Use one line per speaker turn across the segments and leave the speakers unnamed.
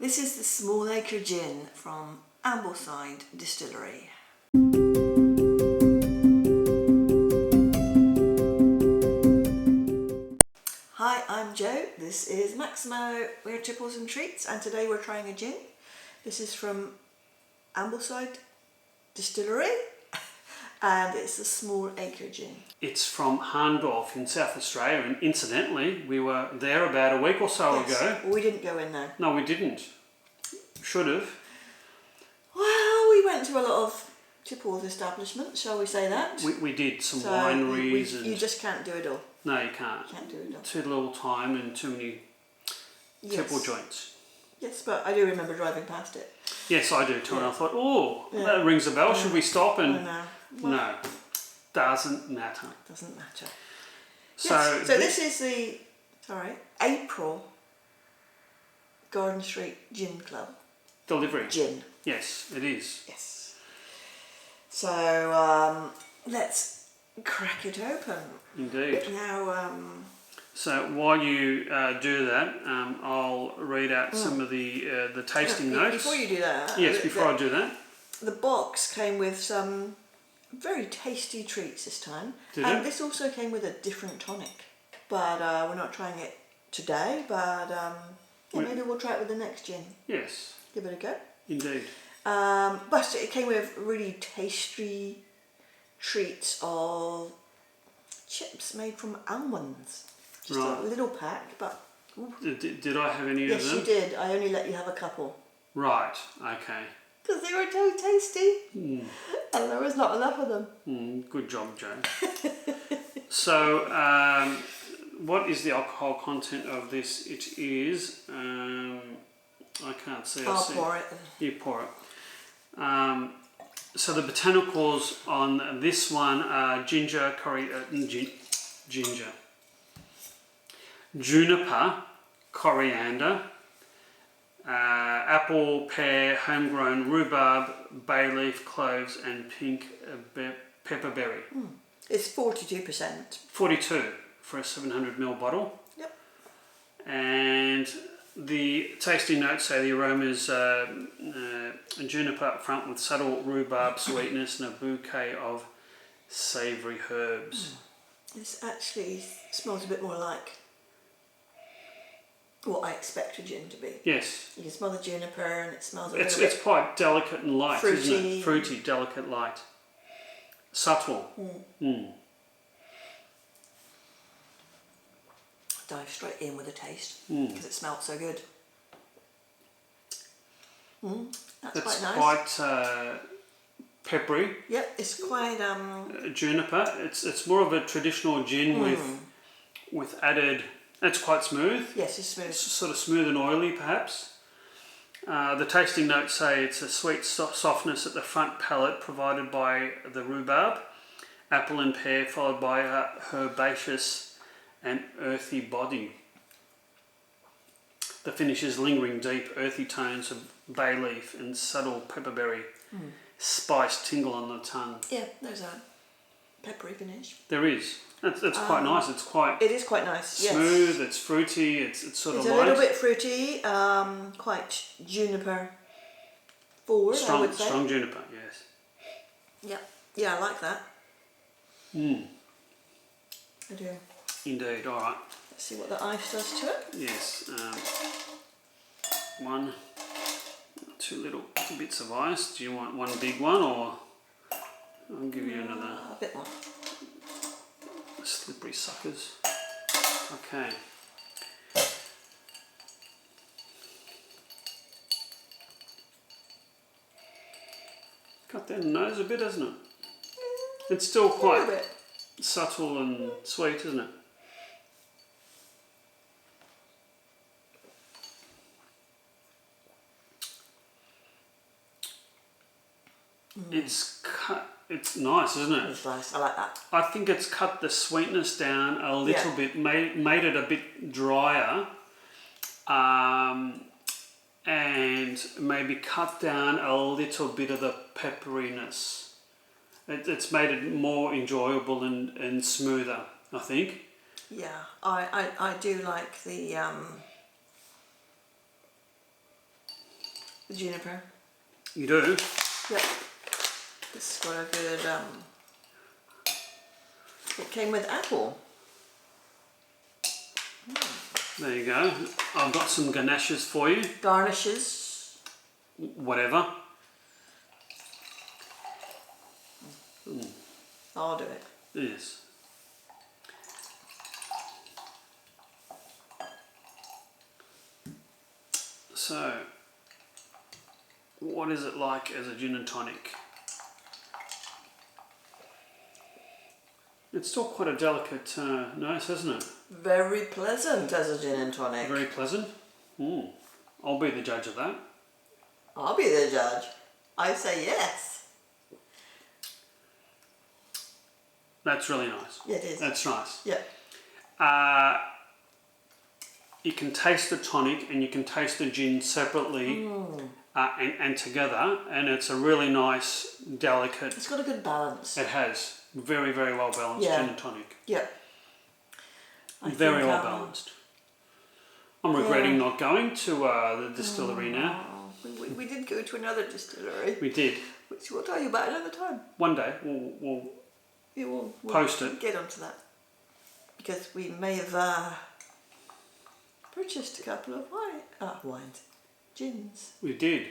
This is the Small Acre Gin from Ambleside Distillery. Hi, I'm Jo, this is Maximo, we're Tipples and Treats, and today we're trying a gin. This is from Ambleside Distillery and it's a Small Acre Gin.
It's from Hahndorf in South Australia, and incidentally we were there about a week or so ago.
We didn't go in there.
No, we didn't. Should have.
Well, we went to a lot of Tipples establishments, shall we say that?
We did some wineries.
You just can't do it all.
No, you can't.
You can't do it all.
Too little time and too many Tipple joints.
Yes, but I do remember driving past it.
Yes, I do too, and I thought, that rings a bell, should we stop? And no, doesn't matter.
Doesn't matter.
So,
yes. So this is the, April Garden Street Gin Club.
Delivery.
Gin.
Yes, it is.
Yes. So let's crack it open.
Indeed.
Now.
So while you do that, I'll read out some of the tasting notes.
Before you do that.
Yes, before I do that.
The box came with some very tasty treats this time.
Did
and
it?
This also came with a different tonic. But we're not trying it today, but maybe we'll try it with the next gin.
Yes.
Give it a go.
Indeed.
But it came with really tasty treats of chips made from almonds. Just a little pack, but...
Did I have any of them?
Yes, you did. I only let you have a couple.
Right, okay.
Because they were so tasty. And there was not enough of them.
Good job, Jo. So, what is the alcohol content of this? It is... I can't see.
I'll pour it.
You pour it. So the botanicals on this one are ginger, juniper, coriander, apple, pear, homegrown rhubarb, bay leaf, cloves, and pink pepperberry.
It's 42%.
42 for a 700ml bottle.
Yep.
And the tasting notes say the aroma is juniper up front with subtle rhubarb sweetness and a bouquet of savoury herbs.
This actually smells a bit more like what I expect a gin to be.
Yes.
You can smell the juniper and it smells a little bit...
It's quite delicate and light,
fruity.
Isn't it? Fruity, delicate, light. Subtle.
Dive straight in with a taste because it smelled so good. That's quite nice.
Quite peppery.
Yep, it's quite
juniper. It's more of a traditional gin with added. It's quite smooth.
Yes, it's smooth.
It's sort of smooth and oily, perhaps. The tasting notes say it's a sweet softness at the front palate provided by the rhubarb, apple and pear, followed by a herbaceous and earthy body. The finish is lingering deep, earthy tones of bay leaf and subtle pepperberry. Spice tingle on the tongue.
Yeah, there's a peppery finish.
There is. It's quite nice. It's quite.
It is quite nice.
Smooth.
Yes.
It's fruity. It's sort of light.
It's a little bit fruity. Quite juniper forward. I would say.
Strong juniper. Yes.
Yep. Yeah, I like that. I do.
Indeed. All right.
Let's see what the ice does to it.
Yes. 1, 2 little bits of ice. Do you want one big one, or I'll give you another?
A bit more.
Slippery suckers. Okay. Cut down the nose a bit, hasn't it? It's still quite subtle and sweet, isn't it? It's cut. It's nice, isn't it?
It's nice. I like that.
I think it's cut the sweetness down a little bit, made it a bit drier, and maybe cut down a little bit of the pepperiness. It's made it more enjoyable and smoother, I think.
Yeah, I do like the The juniper.
You do?
Yep. This has got a good, it came with apple.
There you go. I've got some ganaches for you.
Garnishes.
Whatever.
I'll do it.
Yes. So, what is it like as a gin and tonic? It's still quite a delicate nose, isn't it?
Very pleasant as a gin and tonic.
Very pleasant. I'll be the judge of that.
I'll be the judge. I say yes.
That's really nice.
Yeah, it is.
That's nice.
Yeah.
You can taste the tonic and you can taste the gin separately and together, and it's a really nice, delicate...
It's got a good balance.
It has. Very, very well balanced gin and tonic.
Yeah.
Very well balanced. I'm regretting not going to the distillery now.
We did go to another distillery.
We did.
Which we'll tell you about another time.
One day we'll post it.
Get onto that. Because we may have purchased a couple of gins.
We did,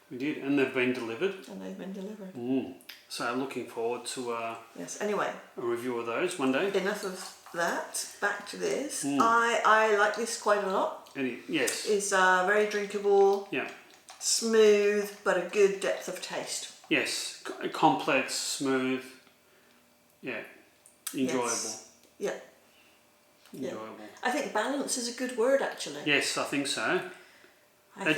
and they've been delivered. So looking forward to
yes. Anyway,
a review of those one day.
Enough of that. Back to this. I like this quite a lot.
Yes.
It's very drinkable.
Yeah.
Smooth, but a good depth of taste.
Yes. Complex, smooth. Yeah. Enjoyable.
Yes. Yeah.
Enjoyable.
I think balance is a good word, actually.
Yes, I think so.
I think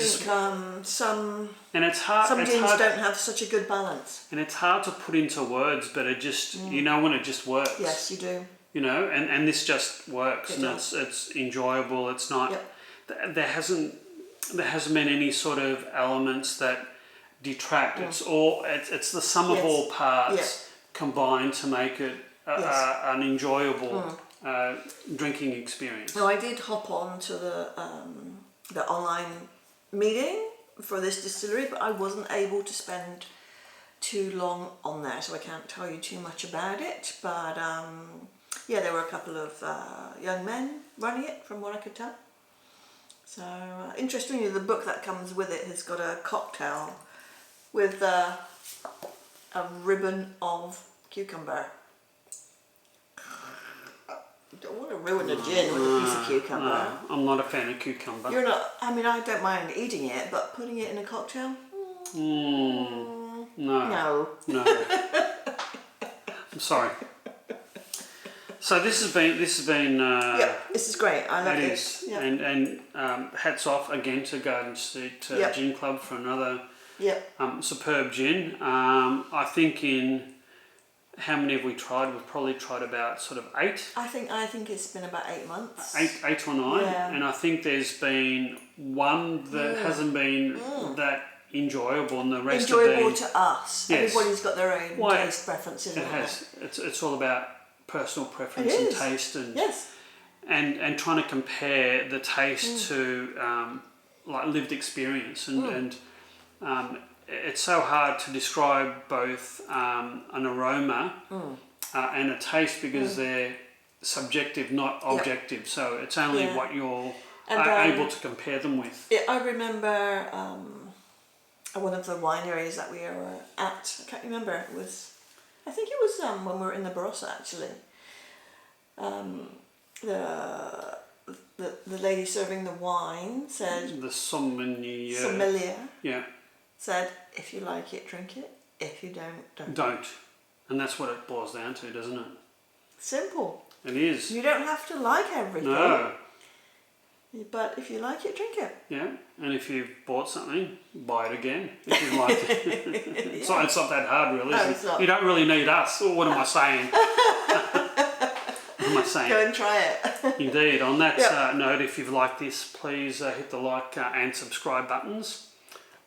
some
gins
don't have such a good balance.
And it's hard to put into words, but it just you know when it just works.
Yes, you do.
You know, and this just works, it's enjoyable. It's not. Yep. There hasn't been any sort of elements that detract. It's the sum of all parts combined to make it an enjoyable drinking experience.
Now, I did hop on to the online meeting for this distillery, but I wasn't able to spend too long on there, so I can't tell you too much about it. But yeah, there were a couple of young men running it, from what I could tell. So interestingly, the book that comes with it has got a cocktail with a ribbon of cucumber. I don't want to ruin a gin with a piece of cucumber.
No, I'm not a fan of cucumber.
You're not. I mean, I don't mind eating it, but putting it in a cocktail?
No.
No.
I'm sorry. So this has been.
Yeah, this is great. I love it.
Yep. And hats off again to Garden Street Gin Club for another superb gin. I think in. How many have we tried? We've probably tried about sort of 8. I
think it's been about 8 months.
8 or 9. Yeah. And I think there's been one that hasn't been that enjoyable, and the rest
enjoyable
have been...
to us. Yes. Everybody's got their own taste preferences.
It has. It's all about personal preference and taste, and and trying to compare the taste to like lived experience, and it's so hard to describe both an aroma and a taste because they're subjective, not objective. So it's only what you're able to compare them with.
I remember one of the wineries that we were at. I can't remember. It was, I think it was when we were in the Barossa actually. The lady serving the wine said.
The sommelier.
Said, if you like it, drink it. If you don't.
Don't. And that's what it boils down to, doesn't it?
Simple.
It is.
You don't have to like everything.
No.
But if you like it, drink it.
Yeah. And if you've bought something, buy it again. If you like it. It's not that hard, really.
No, it's not.
You don't really need us. Or what am I saying? What am I saying?
Go and try it.
Indeed. On that note, if you've liked this, please hit the like and subscribe buttons.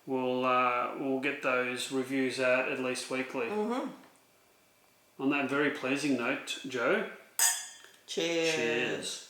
We'll get those reviews out at least weekly. On that very pleasing note, Joe.
Cheers.
Cheers.